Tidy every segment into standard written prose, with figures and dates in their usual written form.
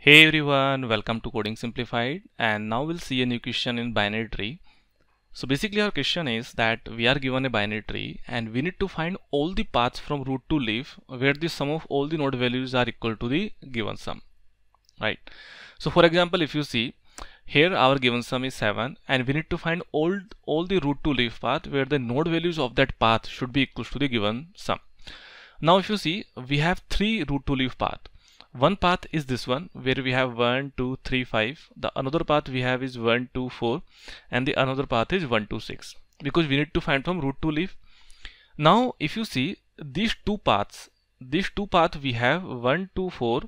Hey everyone, welcome to Coding Simplified, and now we'll see a new question in binary tree. So basically our question is that we are given a binary tree and we need to find all the paths from root to leaf where the sum of all the node values are equal to the given sum, right? So for example, if you see here our given sum is 7 and we need to find all the root to leaf path where the node values of that path should be equal to the given sum. Now if you see, we have 3 root to leaf path. One path is this one where we have 1, 2, 3, 5. The another path we have is 1, 2, 4, and the another path is 1, 2, 6, because we need to find from root to leaf. Now if you see these two paths we have 1, 2, 4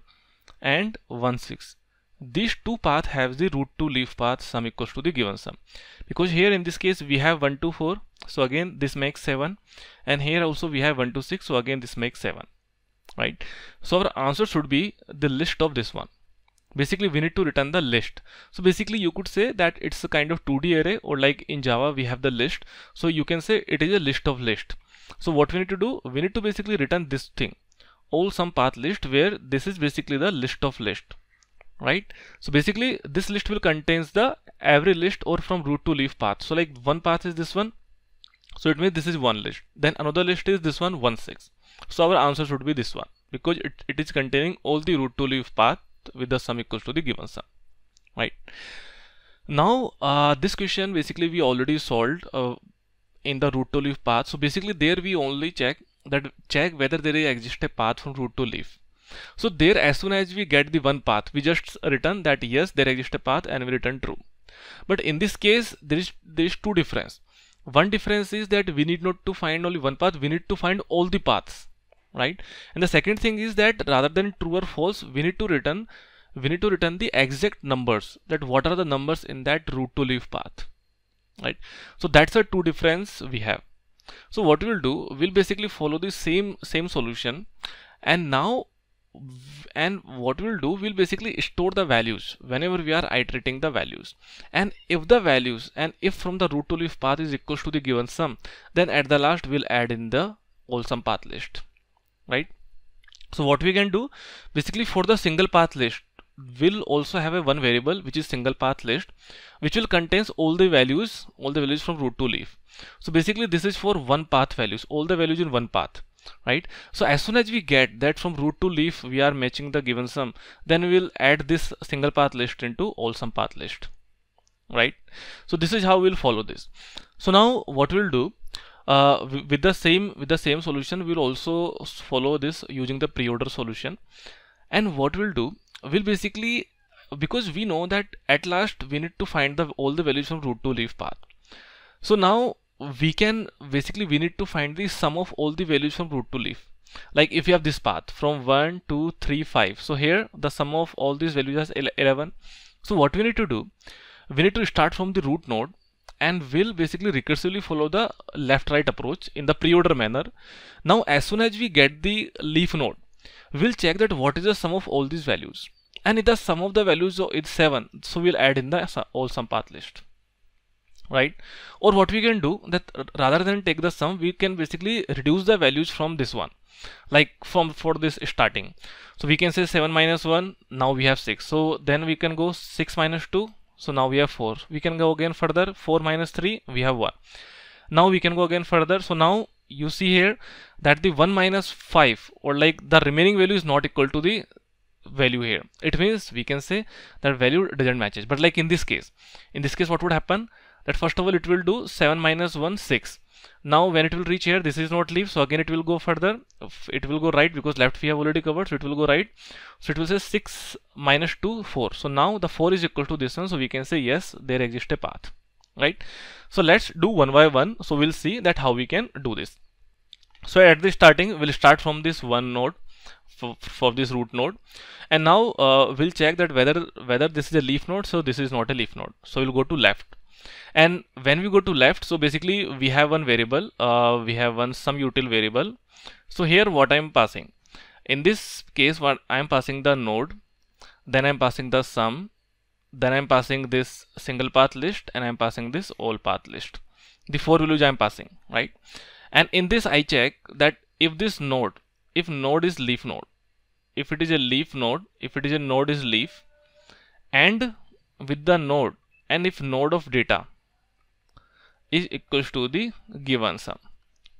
and 1, 6. These two paths have the root to leaf path sum equals to the given sum, because here in this case we have 1, 2, 4, so again this makes 7, and here also we have 1, 2, 6, so again this makes 7, right? So our answer should be the list of this one. Basically we need to return the list. So basically you could say that it's a kind of 2D array, or like in Java we have the list, so you can say it is a list of list. So what we need to do, we need to basically return this thing, all sum path list, where this is basically the list of list, right? So basically this list will contains the every list or from root to leaf path. So like one path is this one, so it means this is one list, then another list is this one, 1, 6. So our answer should be this one, because it is containing all the root to leaf path with the sum equals to the given sum, right? Now this question basically we already solved in the root to leaf path. So basically there we only check whether there exists a path from root to leaf. So there, as soon as we get the one path, we just return that yes, there exists a path, and we return true. But in this case there is two difference. One difference is that we need not to find only one path, we need to find all the paths, right? And the second thing is that rather than true or false, we need to return the exact numbers, that what are the numbers in that root to leaf path, right? So that's the two difference we have. So what we'll do, we'll basically follow the same solution, and now what we'll do, we'll basically store the values whenever we are iterating the values, and if the values and if from the root to leaf path is equals to the given sum, then at the last we'll add in the all sum path list, right? So what we can do, basically for the single path list, we'll also have a one variable which is single path list, which will contains all the values from root to leaf. So basically this is for one path values, all the values in one path, right? So as soon as we get that from root to leaf we are matching the given sum, then we will add this single path list into all sum path list, right? So this is how we'll follow this. So now what we'll do, with the same solution, we'll also follow this using the pre-order solution. And what we'll do, we'll basically, because we know that at last we need to find all the values from root to leaf path, so now we need to find the sum of all the values from root to leaf. Like if you have this path from 1, 2, 3, 5, so here the sum of all these values is 11. So what we need to do, we need to start from the root node, and we'll basically recursively follow the left right approach in the pre-order manner. Now as soon as we get the leaf node, we'll check that what is the sum of all these values, and if the sum of the values is 7, so we'll add in the all sum path list, right? Or what we can do, that rather than take the sum, we can basically reduce the values from this one, like for this starting. So we can say 7 minus 1, now we have 6, so then we can go 6 minus 2, so now we have 4. We can go again further, 4 minus 3, we have 1. Now we can go again further, so now you see here that the 1 minus 5, or like the remaining value is not equal to the value here. It means we can say that value doesn't matches. But like in this case what would happen, that first of all it will do 7 minus 1, 6. Now when it will reach here, this is not leaf, so again it will go further, it will go right, because left we have already covered, so it will go right. So it will say 6 minus 2, 4. So now the 4 is equal to this one, so we can say yes, there exists a path, right? So let's do one by one. So we'll see that how we can do this. So at the starting, we'll start from this one node, for this root node, and now we'll check that whether this is a leaf node. So this is not a leaf node, so we'll go to left. And when we go to left, so basically we have one variable, we have one sum util variable. So here what I'm passing, in this case what I'm passing the node, then I'm passing the sum, then I'm passing this single path list, and I'm passing this all path list. The 4 values I'm passing, right? And in this I check that if node is leaf node, if it is a leaf node, if it is a node is leaf, and with the node, and if node of data is equals to the given sum,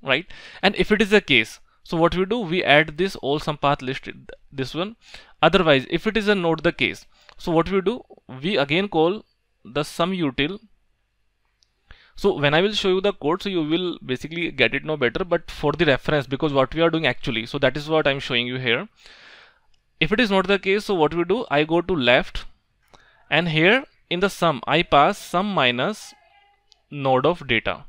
right? And if it is the case, so what we do, we add this all sum path list, this one. Otherwise, if it is a node the case, so what we do, we again call the sum util. So when I will show you the code, so you will basically get it now better, but for the reference, because what we are doing actually, so that is what I'm showing you here. If it is not the case, so what we do, I go to left, and here in the sum I pass sum minus node of data,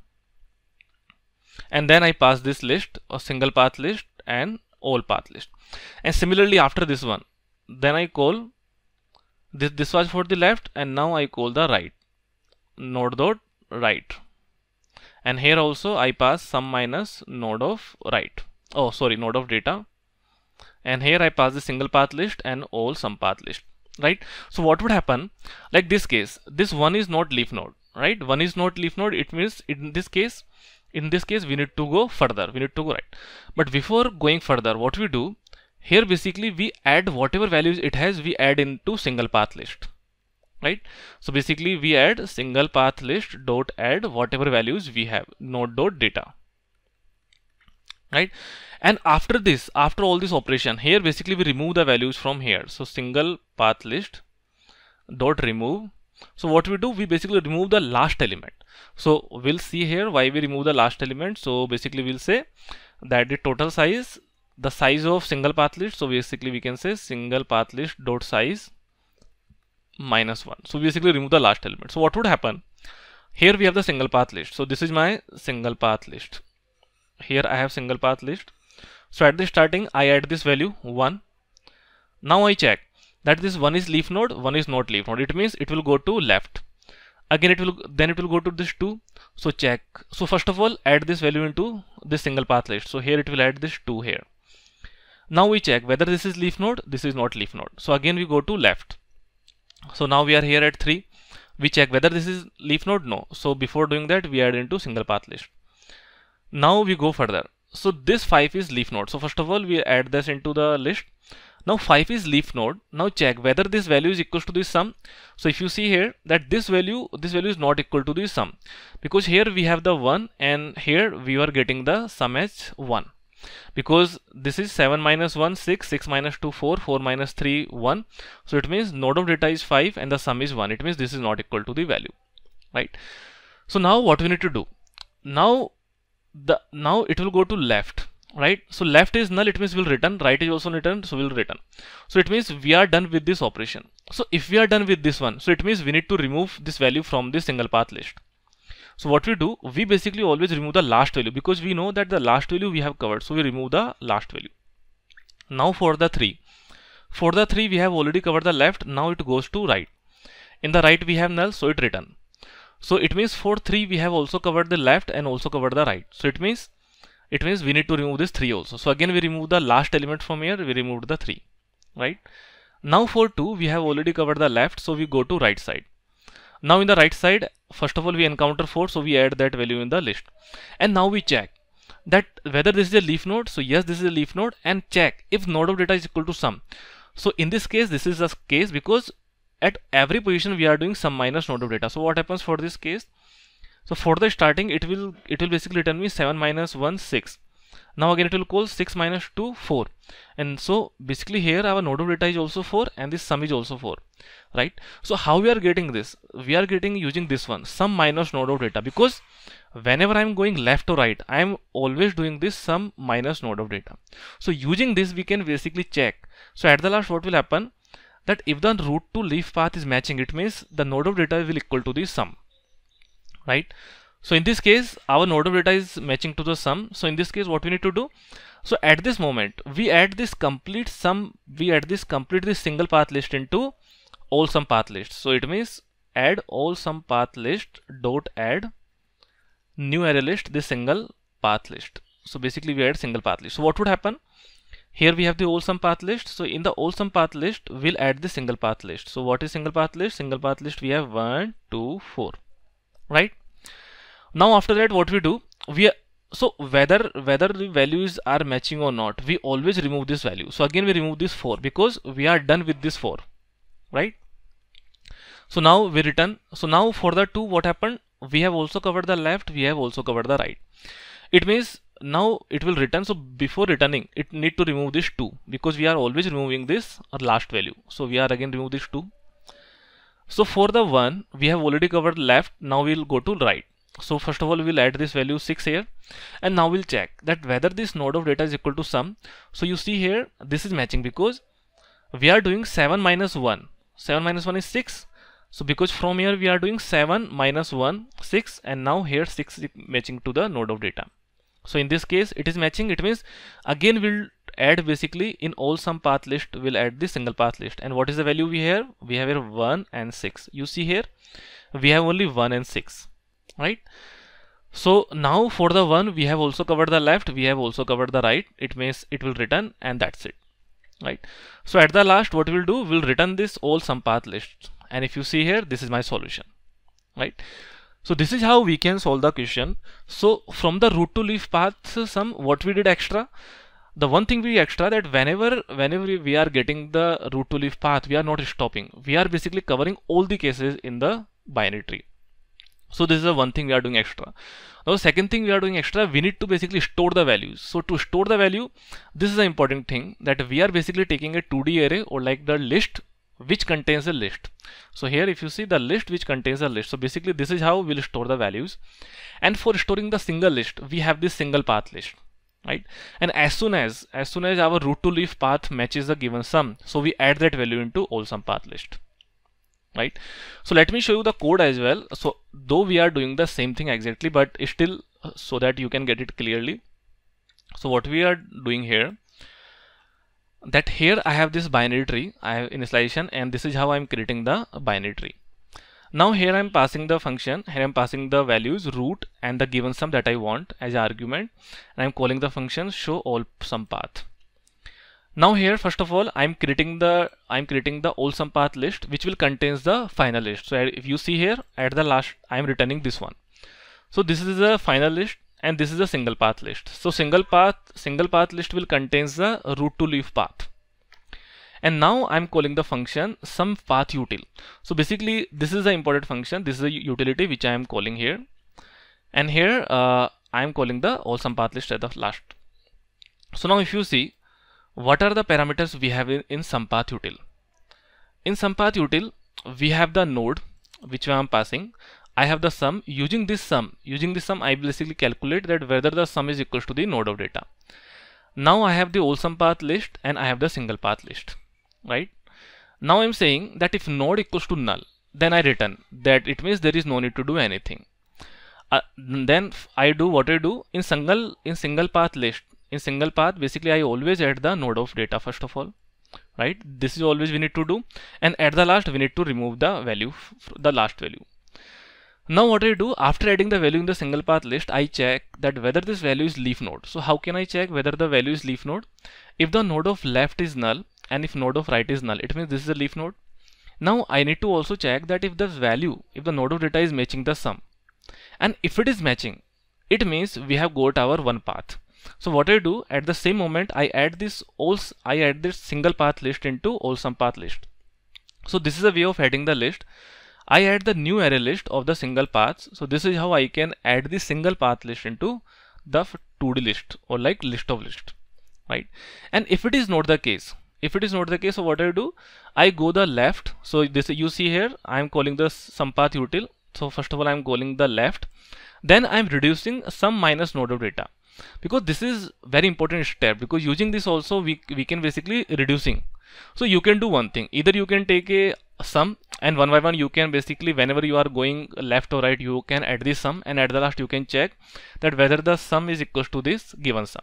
and then I pass this list, a single path list and all path list. And similarly after this one, then I call this was for the left, and now I call the right, node dot right, and here also I pass sum minus node of right, oh sorry, node of data, and here I pass the single path list and all sum path list, right? So what would happen, like this case, this one is not leaf node, right? One is not leaf node, it means in this case we need to go further, we need to go right. But before going further, what we do here, basically we add whatever values it has, we add into single path list, right? So basically we add single path list dot add whatever values we have, node dot data, right? And after this, after all this operation here, basically we remove the values from here. So single path list dot remove. So what we do, we basically remove the last element. So we'll see here why we remove the last element. So basically we'll say that the total size, the size of single path list, so basically we can say single path list dot size -1. So basically remove the last element. So what would happen, here we have the single path list. So this is my single path list. Here I have single path list. So at the starting I add this value 1. Now I check that this one is leaf node, one is not leaf node. It means it will go to left. Again it will go to this 2. So check. So first of all add this value into this single path list. So here it will add this 2 here. Now we check whether this is leaf node, this is not leaf node. So again we go to left. So now we are here at 3. We check whether this is leaf node, no. So before doing that we add into single path list. Now we go further. So this 5 is leaf node. So first of all we add this into the list. Now 5 is leaf node. Now check whether this value is equal to this sum. So if you see here that this value is not equal to this sum, because here we have the 1 and here we are getting the sum as 1. Because this is 7 minus 1 6, 6 minus 2 4, 4 minus 3 1. So it means node of data is 5 and the sum is 1. It means this is not equal to the value, right? So now what we need to do, now it will go to left, right? So left is null, it means we'll return, right is also return, so we'll return. So it means we are done with this operation. So if we are done with this one, so it means we need to remove this value from this single path list. So what we do, we basically always remove the last value, because we know that the last value we have covered, so we remove the last value. Now for the 3 we have already covered the left, now it goes to right. In the right we have null, so it return. So it means for 3 we have also covered the left and also covered the right. So it means we need to remove this 3 also. So again we remove the last element from here, we removed the 3, right? Now for 2 we have already covered the left, so we go to right side. Now in the right side, first of all we encounter 4, so we add that value in the list. And now we check that whether this is a leaf node. So yes, this is a leaf node, and check if node of data is equal to sum. So in this case, this is a case because at every position we are doing sum minus node of data. So what happens for this case? So for the starting, it will basically return me 7 minus 1 6. Now again it will call 6 minus 2 4, and so basically here our node of data is also 4 and this sum is also 4, right? So how we are getting this? We are getting using this one, sum minus node of data, because whenever I am going left or right, I am always doing this sum minus node of data. So using this we can basically check. So at the last what will happen, that if the root to leaf path is matching, it means the node of data will equal to the sum, right? So in this case our node of data is matching to the sum. So in this case what we need to do, so at this moment we add this complete sum, this single path list into all sum path list. So it means add all sum path list dot add new array list, this single path list. So basically we add single path list. So what would happen, here we have the all sum path list. So in the all sum path list we'll add the single path list. So what is single path list? Single path list we have 1 2 4, right? Now after that what we do, So whether the values are matching or not, we always remove this value. So again we remove this 4 because we are done with this 4, right? So now we return. So now for the 2, what happened? We have also covered the left, we have also covered the right. It means now it will return. So before returning, it need to remove this 2 because we are always removing this last value. So we are again remove this 2. So for the 1, we have already covered left. Now we'll go to right. So first of all, we'll add this value 6 here, and now we'll check that whether this node of data is equal to sum. So you see here, this is matching because we are doing 7 minus 1. 7 minus 1 is 6. So because from here we are doing 7 minus 1, 6, and now here 6 is matching to the node of data. So in this case, it is matching. It means again we'll add basically in all sum path list, we'll add the single path list. And what is the value we have? We have here 1 and 6. You see here, we have only 1 and 6. Right? So now for the 1, we have also covered the left, we have also covered the right. It means it will return, and that's it. Right? So at the last, what we'll do, we'll return this all sum path list. And if you see here, this is my solution. Right? So this is how we can solve the question. So from the root to leaf path sum, what we did extra, the one thing we extra, that whenever we are getting the root to leaf path, we are not stopping. We are basically covering all the cases in the binary tree. So this is the one thing we are doing extra. Now the second thing we are doing extra, we need to basically store the values. So to store the value, this is the important thing, that we are basically taking a 2D array, or like the list which contains a list. So here if you see the list which contains a list, so basically this is how we'll store the values. And for storing the single list, we have this single path list, right? And as soon as our root to leaf path matches the given sum, so we add that value into all sum path list. Right? So let me show you the code as well. So though we are doing the same thing exactly, but still so that you can get it clearly. So what we are doing here, that here I have this binary tree, I have initialization, and this is how I'm creating the binary tree. Now here I'm passing the function, here I'm passing the values root and the given sum that I want as argument, and I'm calling the function show all sum path. Now here first of all I'm creating the all sum path list which will contains the final list. So if you see here at the last, I'm returning this one. So this is the final list and this is a single path list. So single path list will contains the root to leaf path. And now I'm calling the function sum path util. So basically this is the important function, this is a utility which I am calling here. And here I am calling the all sum path list at the last. So now if you see, what are the parameters we have in sum path util? In sum path util, we have the node which I am passing. I have the sum. Using this sum, I basically calculate that whether the sum is equals to the node of data. Now I have the all sum path list and I have the single path list. Right? Now I'm saying that if node equals to null, then I return that. It means there is no need to do anything. Then I do what I do in single path list. In single path, basically I always add the node of data first of all, right? This is always we need to do, and at the last we need to remove the value, the last value. Now what I do, after adding the value in the single path list, I check that whether this value is leaf node. So how can I check whether the value is leaf node? If the node of left is null and if node of right is null, it means this is a leaf node. Now I need to also check that if the node of data is matching the sum, and if it is matching, it means we have got our one path. So what I do, at the same moment I add this single path list into all sum path list. So this is a way of adding the list. I add the new array list of the single paths. So this is how I can add the single path list into the 2D list, or like list of list, right? And if it is not the case, so what I do, I go the left. So this you see here, I am calling the sum path util. So first of all I am calling the left, then I am reducing sum minus node of data. Because this is very important step, because using this also we can basically reducing. So you can do one thing, either you can take a sum and one by one you can basically, whenever you are going left or right, you can add this sum, and at the last you can check that whether the sum is equals to this given sum.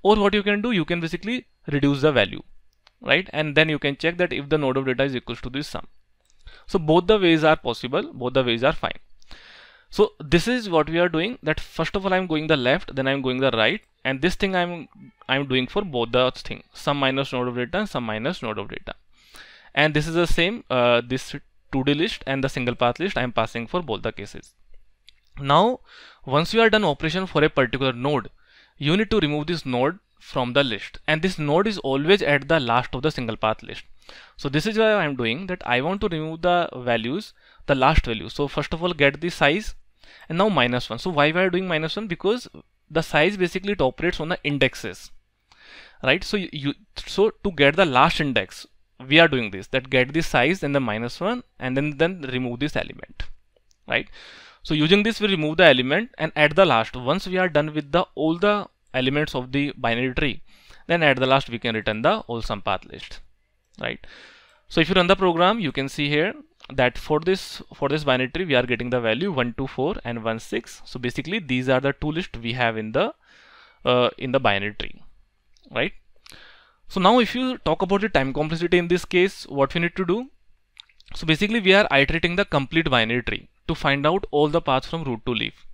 Or what you can do, you can basically reduce the value, right? And then you can check that if the node of data is equals to this sum. So both the ways are possible, both the ways are fine. So this is what we are doing, that first of all I'm going the left, then I'm going the right, and this thing I'm doing for both the thing, sum minus node of data and sum minus node of data. And this is the same, this 2D list and the single path list I'm passing for both the cases. Now Once you are done operation for a particular node, you need to remove this node from the list, and this node is always at the last of the single path list. So this is why I am doing that. I want to remove the values, the last value. So first of all, get the size, and now -1. So why we are doing -1? Because the size basically it operates on the indexes, right? So so to get the last index, we are doing this, that get the size and the -1, and then remove this element, right? So using this, we remove the element, and at the last, once we are done with all the elements of the binary tree, then at the last we can return the all sum path list, right? So if you run the program, you can see here that for this binary tree, we are getting the value 1, 2, 4 and 1, 6. So basically these are the two lists we have in the binary tree, right? So now if you talk about the time complexity in this case, what we need to do? So basically we are iterating the complete binary tree to find out all the paths from root to leaf.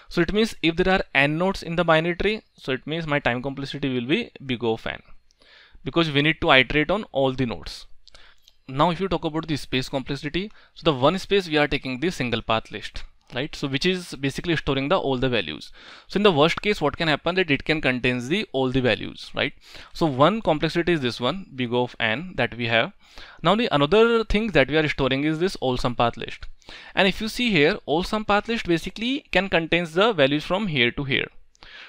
So it means if there are n nodes in the binary tree, so it means my time complexity will be big O of n, because we need to iterate on all the nodes. Now if you talk about the space complexity, so the one space we are taking the single path list, right? So which is basically storing all the values. So in the worst case, what can happen, that it can contains all the values, right? So one complexity is this one, big O of n, that we have. Now the another thing that we are storing is this all sum path list. And if you see here, all sum path list basically can contains the values from here to here,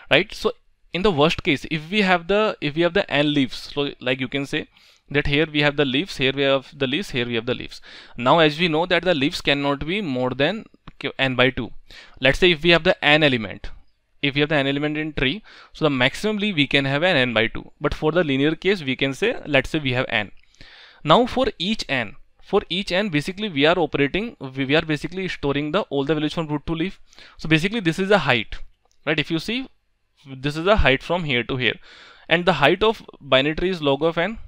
right? So in the worst case, if we have the n leaves, so like you can say that here we have the leaves, here we have the leaves, here we have the leaves. Now as we know that the leaves cannot be more than n by 2. Let's say if we have the n element, in tree, so the maximum leaf we can have an n by 2. But for the linear case, we can say, let's say we have n. Now for each n, basically we are basically storing all the values from root to leaf. So basically this is the height, right? If you see, this is the height from here to here, and the height of binary tree is log of n.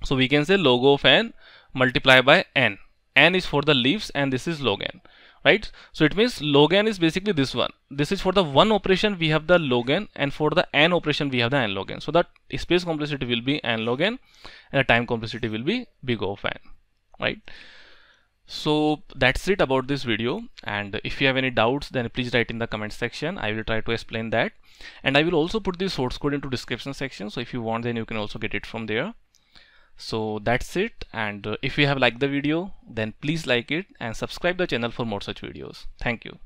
So we can say log of n multiplied by n. N is for the leaves and this is log n, right? So it means log n is basically this one. This is for the one operation we have the log n, and for the n operation we have the n log n. So that space complexity will be n log n, and the time complexity will be big O of n, right? So that's it about this video, and if you have any doubts, then please write in the comment section. I will try to explain that, and I will also put the source code into description section, so if you want, then you can also get it from there. So that's it, and if you have liked the video, then please like it and subscribe the channel for more such videos. Thank you.